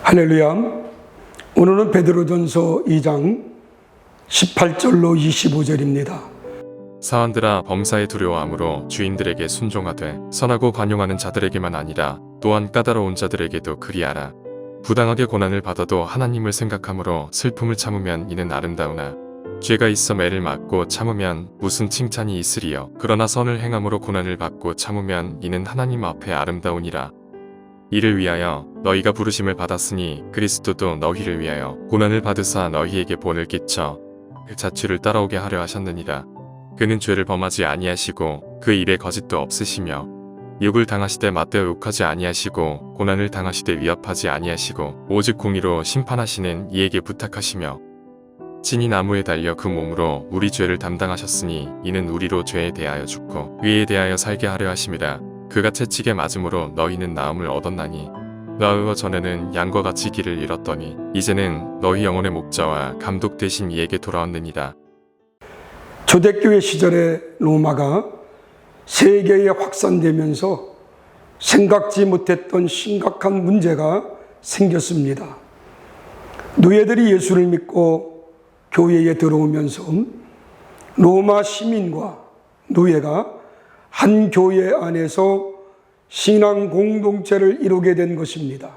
할렐루야. 오늘은 베드로전서 2장 18절로 25절입니다. 사환들아, 범사에 두려워함으로 주인들에게 순종하되 선하고 관용하는 자들에게만 아니라 또한 까다로운 자들에게도 그리하라. 부당하게 고난을 받아도 하나님을 생각함으로 슬픔을 참으면 이는 아름다우나 죄가 있어 매를 맞고 참으면 무슨 칭찬이 있으리요. 그러나 선을 행함으로 고난을 받고 참으면 이는 하나님 앞에 아름다우니라. 이를 위하여 너희가 부르심을 받았으니 그리스도도 너희를 위하여 고난을 받으사 너희에게 본을 끼쳐 자취를 따라오게 하려 하셨느니라. 그는 죄를 범하지 아니하시고 그 입에 거짓도 없으시며 욕을 당하시되 맞대어 욕하지 아니하시고 고난을 당하시되 위협하지 아니하시고 오직 공의로 심판하시는 이에게 부탁하시며 진이 나무에 달려 그 몸으로 우리 죄를 담당하셨으니 이는 우리로 죄에 대하여 죽고 의에 대하여 살게 하려 하심이라. 그가 채찍에 맞음으로 너희는 나음을 얻었나니 너희와 전에는 양과 같이 길을 잃었더니 이제는 너희 영혼의 목자와 감독 되신 이에게 돌아왔느니라. 초대교회 시절에 로마가 세계에 확산되면서 생각지 못했던 심각한 문제가 생겼습니다. 노예들이 예수를 믿고 교회에 들어오면서 로마 시민과 노예가 한 교회 안에서 신앙 공동체를 이루게 된 것입니다.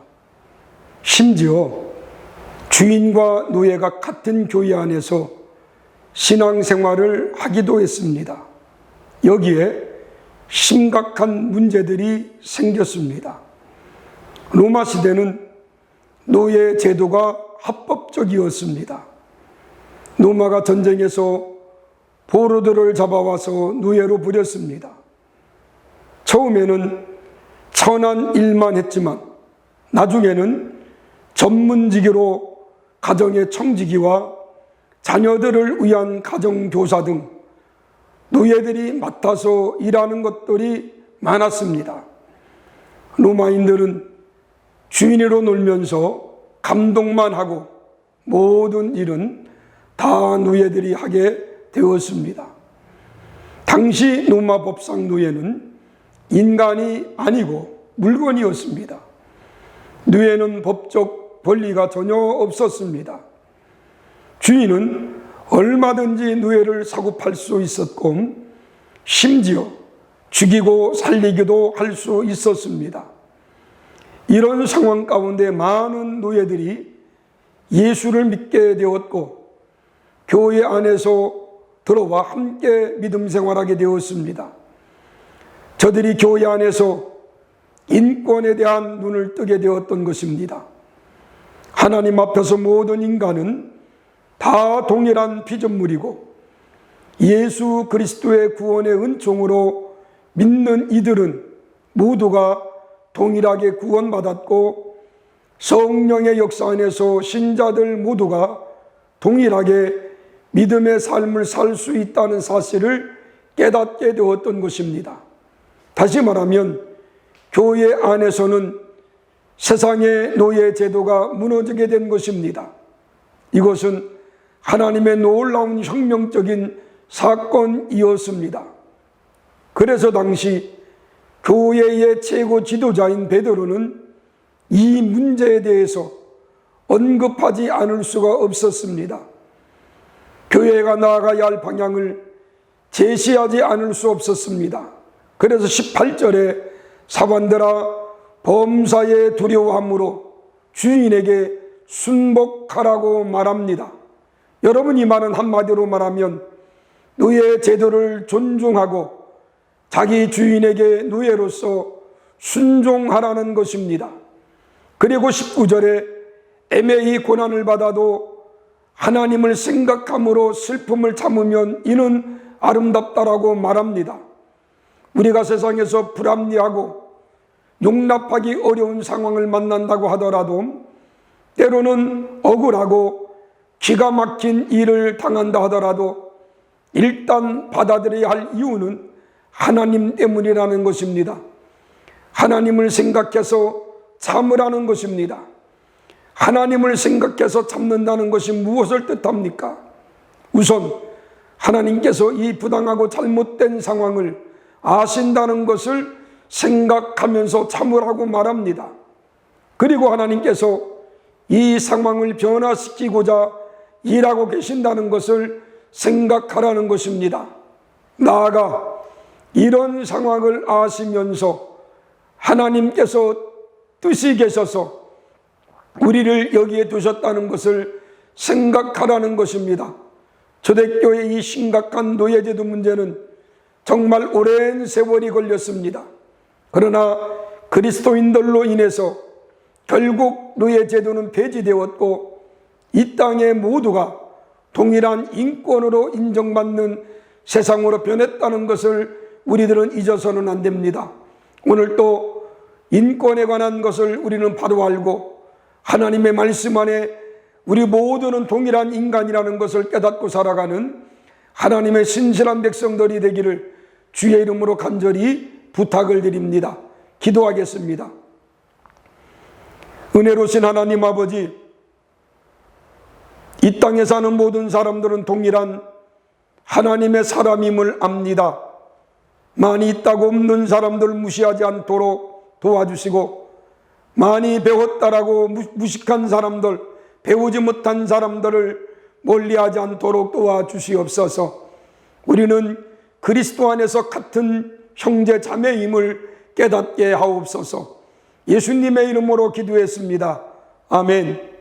심지어 주인과 노예가 같은 교회 안에서 신앙생활을 하기도 했습니다. 여기에 심각한 문제들이 생겼습니다. 로마 시대는 노예 제도가 합법적이었습니다. 로마가 전쟁에서 포로들을 잡아와서 노예로 부렸습니다. 처음에는 천한 일만 했지만 나중에는 전문직으로 가정의 청지기와 자녀들을 위한 가정교사 등 노예들이 맡아서 일하는 것들이 많았습니다. 로마인들은 주인으로 놀면서 감독만 하고 모든 일은 다 노예들이 하게 되었습니다. 당시 로마 법상 노예는 인간이 아니고 물건이었습니다. 노예는 법적 권리가 전혀 없었습니다. 주인은 얼마든지 노예를 사고 팔 수 있었고 심지어 죽이고 살리기도 할 수 있었습니다. 이런 상황 가운데 많은 노예들이 예수를 믿게 되었고 교회 안에서 들어와 함께 믿음 생활하게 되었습니다. 저들이 교회 안에서 인권에 대한 눈을 뜨게 되었던 것입니다. 하나님 앞에서 모든 인간은 다 동일한 피조물이고 예수 그리스도의 구원의 은총으로 믿는 이들은 모두가 동일하게 구원받았고 성령의 역사 안에서 신자들 모두가 동일하게 믿음의 삶을 살 수 있다는 사실을 깨닫게 되었던 것입니다. 다시 말하면 교회 안에서는 세상의 노예 제도가 무너지게 된 것입니다. 이것은 하나님의 놀라운 혁명적인 사건이었습니다. 그래서 당시 교회의 최고 지도자인 베드로는 이 문제에 대해서 언급하지 않을 수가 없었습니다. 교회가 나아가야 할 방향을 제시하지 않을 수 없었습니다. 그래서 18절에 사환들아 범사에 두려워함으로 주인에게 순복하라고 말합니다. 여러분, 이 말은 한마디로 말하면 노예 제도를 존중하고 자기 주인에게 노예로서 순종하라는 것입니다. 그리고 19절에 애매히 고난을 받아도 하나님을 생각함으로 슬픔을 참으면 이는 아름답다라고 말합니다. 우리가 세상에서 불합리하고 용납하기 어려운 상황을 만난다고 하더라도 때로는 억울하고 기가 막힌 일을 당한다 하더라도 일단 받아들여야 할 이유는 하나님 때문이라는 것입니다. 하나님을 생각해서 참으라는 것입니다. 하나님을 생각해서 참는다는 것이 무엇을 뜻합니까? 우선 하나님께서 이 부당하고 잘못된 상황을 아신다는 것을 생각하면서 참으라고 말합니다. 그리고 하나님께서 이 상황을 변화시키고자 일하고 계신다는 것을 생각하라는 것입니다. 나아가 이런 상황을 아시면서 하나님께서 뜻이 계셔서 우리를 여기에 두셨다는 것을 생각하라는 것입니다. 초대교회의 이 심각한 노예제도 문제는 정말 오랜 세월이 걸렸습니다. 그러나 그리스도인들로 인해서 결국 노예제도는 폐지되었고 이 땅의 모두가 동일한 인권으로 인정받는 세상으로 변했다는 것을 우리들은 잊어서는 안 됩니다. 오늘 또 인권에 관한 것을 우리는 바로 알고 하나님의 말씀 안에 우리 모두는 동일한 인간이라는 것을 깨닫고 살아가는 하나님의 신실한 백성들이 되기를 주의 이름으로 간절히 부탁을 드립니다. 기도하겠습니다. 은혜로우신 하나님 아버지, 이 땅에 사는 모든 사람들은 동일한 하나님의 사람임을 압니다. 많이 있다고 없는 사람들 무시하지 않도록 도와주시고, 많이 배웠다라고 무식한 사람들, 배우지 못한 사람들을 멀리하지 않도록 도와주시옵소서. 우리는 그리스도 안에서 같은 형제 자매임을 깨닫게 하옵소서. 예수님의 이름으로 기도했습니다. 아멘.